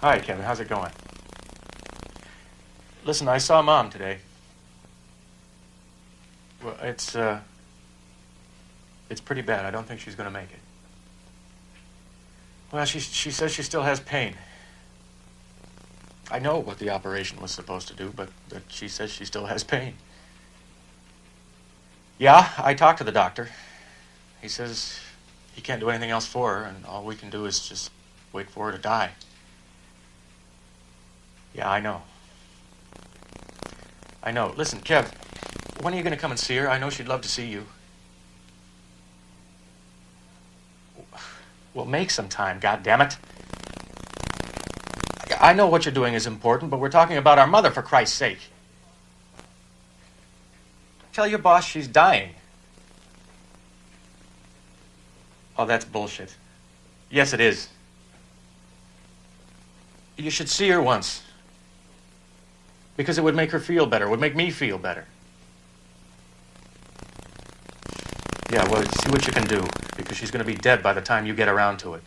Hi, Kevin. How's it going? Listen, I saw Mom today. Well, it's pretty bad. I don't think she's going to make it. Well, she says she still has pain. I know what the operation was supposed to do, but she says she still has pain. Yeah, I talked to the doctor. He says he can't do anything else for her, and all we can do is just wait for her to die. Yeah, I know. I know. Listen, Kev, when are you going to come and see her? I know she'd love to see you. Well, make some time, goddammit. I know what you're doing is important, but we're talking about our mother, for Christ's sake. Tell your boss she's dying. Oh, that's bullshit. Yes, it is. You should see her once. Because it would make her feel better. It would make me feel better. Yeah, well, see what you can do. Because she's going to be dead by the time you get around to it.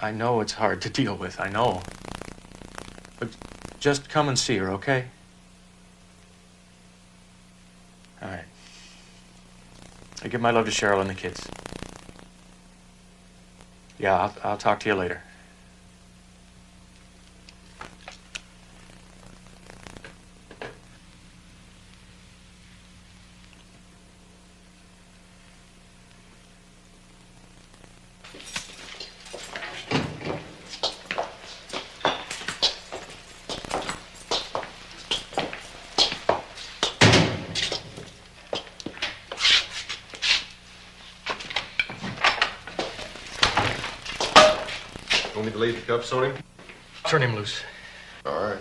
I know it's hard to deal with. I know. But just come and see her, okay? All right. I give my love to Cheryl and the kids. Yeah, I'll talk to you later. Want me to leave the cups on him? Turn him loose. All right.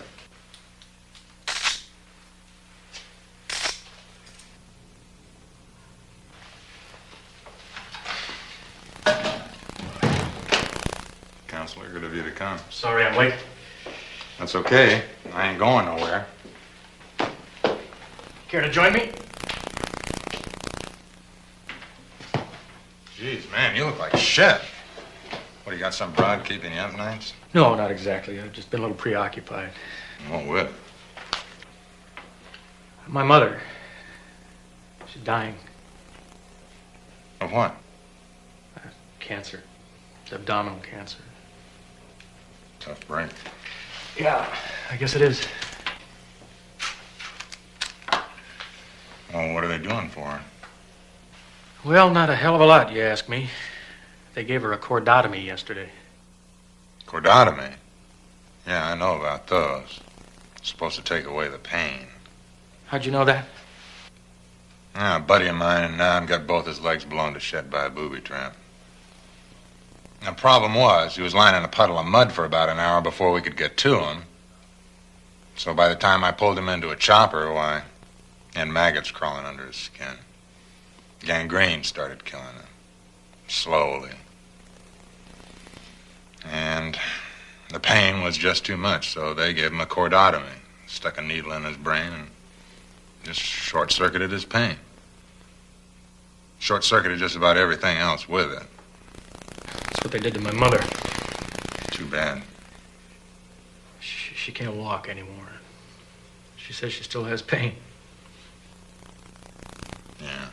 Counselor, good of you to come. Sorry I'm late. That's okay. I ain't going nowhere. Care to join me? Jeez, man, you look like shit. What, you got some broad keeping you up nights? No, not exactly. I've just been a little preoccupied. What with? My mother. She's dying. Of what? Cancer. Abdominal cancer. Tough break. Yeah, I guess it is. Well, what are they doing for her? Well, not a hell of a lot, you ask me. They gave her a cordotomy yesterday. Cordotomy? Yeah, I know about those. It's supposed to take away the pain. How'd you know that? Yeah, a buddy of mine in Nam got both his legs blown to shit by a booby trap. The problem was, he was lying in a puddle of mud for about an hour before we could get to him. So by the time I pulled him into a chopper, why, he had maggots crawling under his skin. Gangrene started killing him. Slowly. And the pain was just too much, so they gave him a cordotomy. Stuck a needle in his brain and just short-circuited his pain. Short-circuited just about everything else with it. That's what they did to my mother. Too bad. She can't walk anymore. She says she still has pain. Yeah.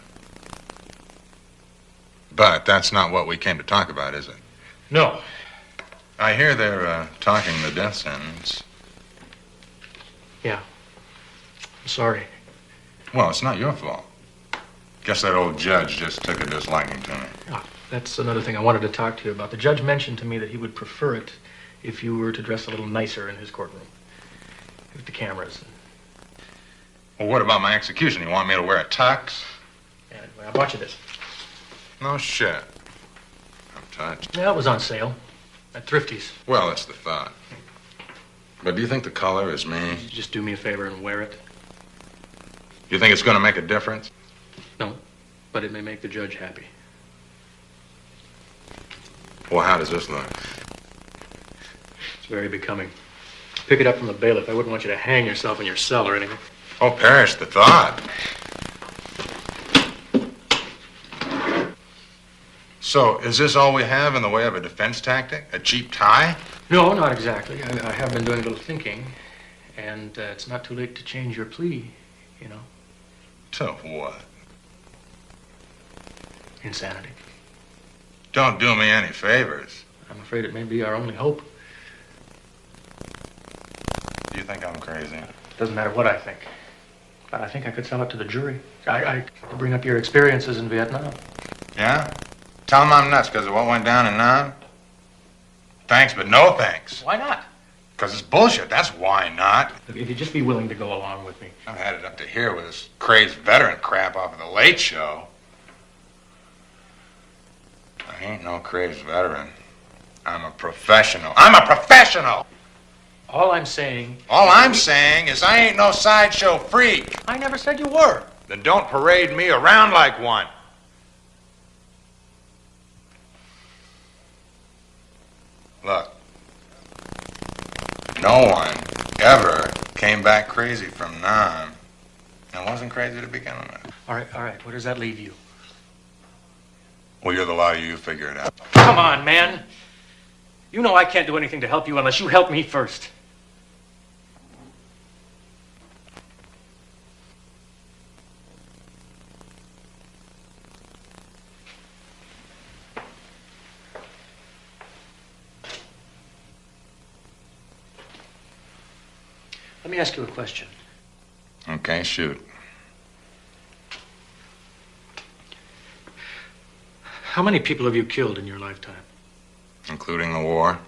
But that's not what we came to talk about, is it? No. I hear they're talking the death sentence. Yeah. I'm sorry. Well, it's not your fault. Guess that old judge just took a disliking to me. Oh, that's another thing I wanted to talk to you about. The judge mentioned to me that he would prefer it if you were to dress a little nicer in his courtroom. With the cameras. Well, what about my execution? You want me to wear a tux? Yeah, I bought you this. No shit. I'm touched. Yeah, it was on sale. At Thrifty's. Well, that's the thought. But do you think the color is me? Just do me a favor and wear it. You think it's going to make a difference? No, but it may make the judge happy. Well, how does this look? It's very becoming. Pick it up from the bailiff. I wouldn't want you to hang yourself in your cell or anything. Oh, perish the thought. So, is this all we have in the way of a defense tactic? A cheap tie? No, not exactly. I have been doing a little thinking, and it's not too late to change your plea, you know. To what? Insanity. Don't do me any favors. I'm afraid it may be our only hope. Do you think I'm crazy? Doesn't matter what I think. But I think I could sell it to the jury. I could bring up your experiences in Vietnam. Yeah? Tell them I'm nuts because of what went down in Nam? Thanks, but no thanks. Why not? Because it's bullshit. That's why not. Look, if you'd just be willing to go along with me. I've had it up to here with this crazed veteran crap off of the Late Show. I ain't no crazed veteran. I'm a professional. I'm a professional! All I'm saying... All I'm saying is I ain't no sideshow freak. I never said you were. Then don't parade me around like one. Look, no one ever came back crazy from Nam. I wasn't crazy to begin with. All right. Where does that leave you? Well, you're the lawyer. You figure it out. Come on, man. You know I can't do anything to help you unless you help me first. Let me ask you a question. Okay, shoot. How many people have you killed in your lifetime? Including the war.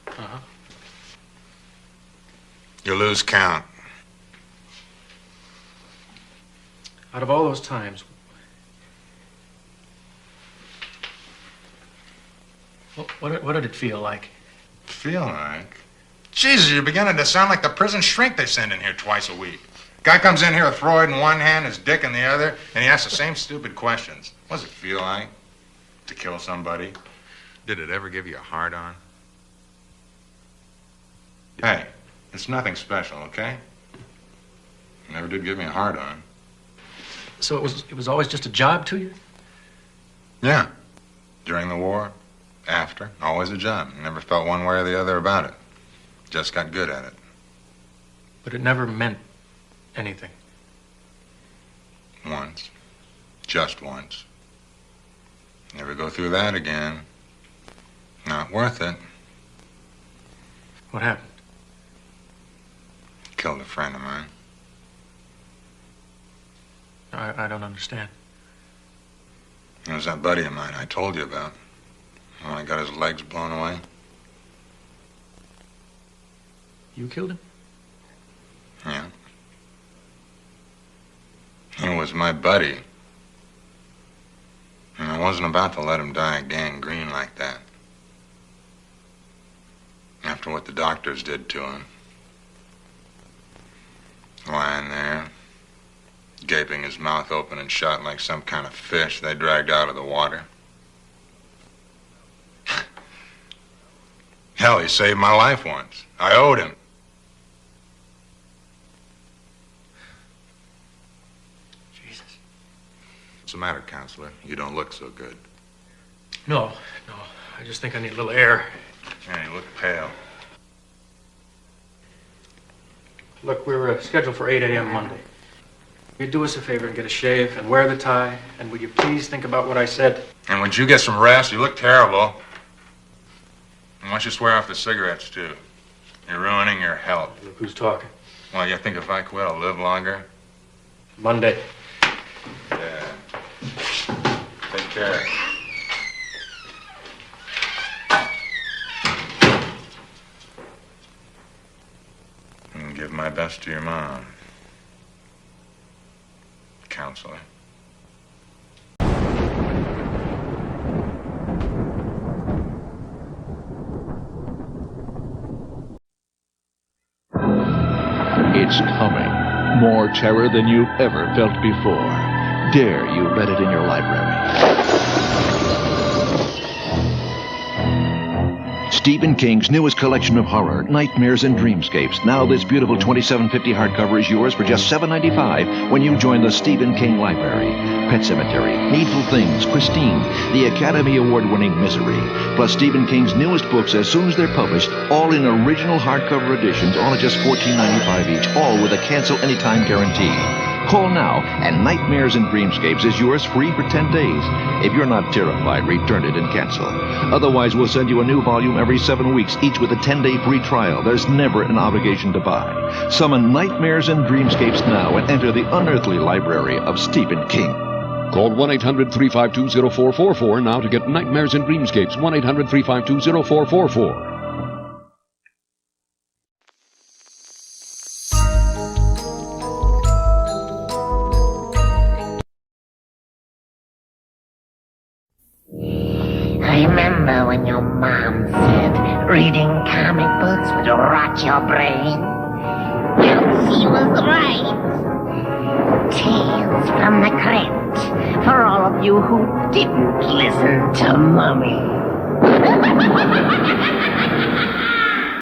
Uh-huh. You lose count. Out of all those times, what did it feel like? Feel like? Jesus, you're beginning to sound like the prison shrink they send in here twice a week. Guy comes in here with Freud in one hand, his dick in the other, and he asks the same stupid questions. What does it feel like to kill somebody? Did it ever give you a hard-on? Hey, it's nothing special, okay? Never did give me a hard-on. So it was always just a job to you? Yeah. During the war, after, always a job. Never felt one way or the other about it. Just got good at it. But it never meant anything. Once. Just once. Never go through that again. Not worth it. What happened? Killed a friend of mine. I don't understand. It was that buddy of mine I told you about. When I got his legs blown away. You killed him? Yeah. He was my buddy. And I wasn't about to let him die of gangrene like that. After what the doctors did to him. Lying there, gaping his mouth open and shot like some kind of fish they dragged out of the water. Hell, he saved my life once. I owed him. Jesus. What's the matter, counselor? You don't look so good. No. I just think I need a little air. Yeah, you look pale. Look, we're scheduled for 8 a.m. Monday. Will you do us a favor and get a shave and wear the tie? And will you please think about what I said? And would you get some rest? You look terrible. And why don't you swear off the cigarettes, too? You're ruining your health. Look who's talking. Well, you think if I quit, I'll live longer? Monday. Yeah. Take care. And give my best to your mom. Counselor. It's coming. More terror than you've ever felt before. Dare you let it in your library. Stephen King's newest collection of horror, Nightmares and Dreamscapes. Now this beautiful 2750 hardcover is yours for just $7.95 when you join the Stephen King Library. Pet Sematary, Needful Things, Christine, the Academy Award-winning Misery, plus Stephen King's newest books as soon as they're published, all in original hardcover editions, all at just $14.95 each, all with a cancel anytime guarantee. Call now, and Nightmares and Dreamscapes is yours free for 10 days. If you're not terrified, return it and cancel. Otherwise, we'll send you a new volume every 7 weeks, each with a 10-day free trial. There's never an obligation to buy. Summon Nightmares and Dreamscapes now and enter the unearthly library of Stephen King. Call 1-800-352-0444 now to get Nightmares and Dreamscapes. 1-800-352-0444. I remember when your mom said reading comic books would rot your brain. Well, she was right. Tales from the Crypt for all of you who didn't listen to Mummy.